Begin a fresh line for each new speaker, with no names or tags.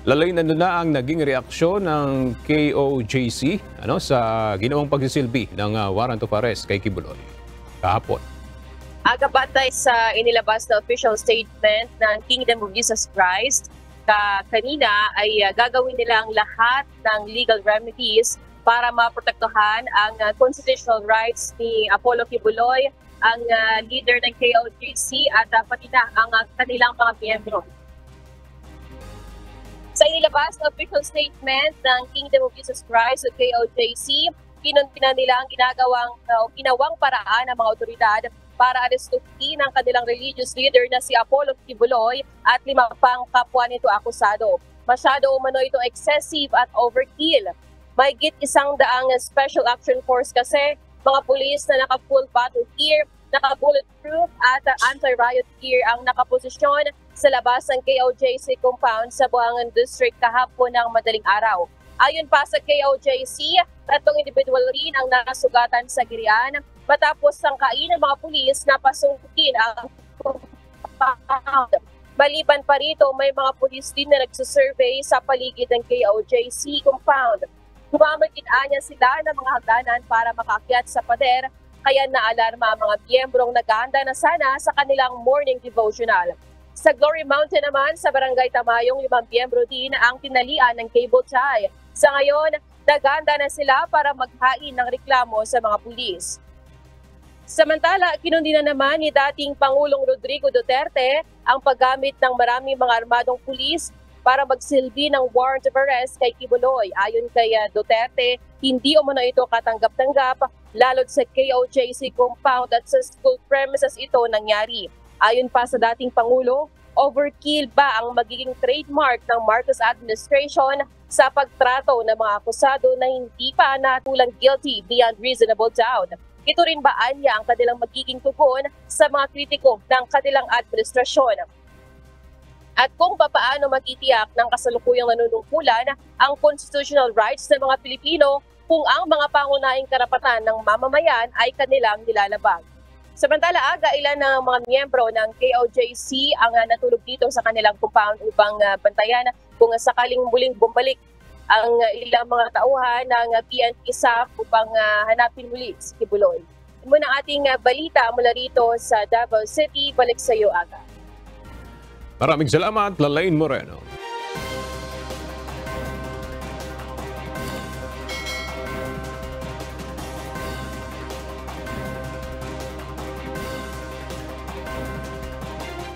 Lalay na na ang naging reaksyon ng KOJC sa ginawang pagsisilbi ng warrant of arrest kay Kibuloy kahapon.
Batay sa inilabas na official statement ng Kingdom of Jesus Christ, kanina ay gagawin nila ang lahat ng legal remedies para maprotektahan ang constitutional rights ni Apollo Kibuloy, ang leader ng KOJC at pati na ang kanilang mga miyembro. Sa inilabas na official statement ng Kingdom of Jesus Christ o KOJC, kinumpina nila ang ginawang paraan ng mga otoridad para arestuhin ang kanilang religious leader na si Apollo Kibuloy at 5 pang kapwa nito akusado. Masyado umano ito excessive at overkill. Mahigit 100 special action force kasi, mga pulis na naka-full battle gear, naka-bulletproof at anti-riot gear ang nakaposisyon sa labas ng KOJC compound sa Buangan District kahapon ng madaling araw. Ayon pa sa KOJC, 3 individual rin ang nasugatan sa girian matapos sangkain ng mga pulis na pasungkin ang compound. Maliban pa rito, may mga pulis din na nagsusurvey sa paligid ng KOJC compound. Gumamit-anya sila ng mga hagdanan para makakyat sa pader, kaya naalarma ang mga miyembrong naghahanda na sana sa kanilang morning devotional. Sa Glory Mountain naman, sa Barangay Tamayong, 5 miyembro din ang tinalian ng cable tie. Sa ngayon, naghahanda na sila para maghain ng reklamo sa mga pulis. Samantala, kinundina naman ni dating Pangulong Rodrigo Duterte ang paggamit ng maraming mga armadong pulis para magsilbi ng warrant of arrest kay Kibuloy. Ayon kay Duterte, hindi umano ito katanggap-tanggap, lalo't sa KOJC compound at sa school premises ito nangyari. Ayon pa sa dating Pangulo, overkill ba ang magiging trademark ng Marcos administration sa pagtrato ng mga akusado na hindi pa natulang guilty beyond reasonable doubt? Ito rin ba anya ang kanilang magiging tugon sa mga kritiko ng kanilang administrasyon? At kung papaano matitiyak ng kasalukuyang nanunungkulan ang constitutional rights ng mga Pilipino kung ang mga pangunahing karapatan ng mamamayan ay kanilang nilalabag. Samantala, ilan ng mga miyembro ng KOJC ang natulog dito sa kanilang compound upang bantayan kung sakaling muling bumalik ang ilang mga tauhan ng PNP SAF upang hanapin muli si Kibuloy. Muna ang ating balita mula rito sa Davao City. Balik sa iyo, Aga.
Maraming salamat, Lalaine Moreno.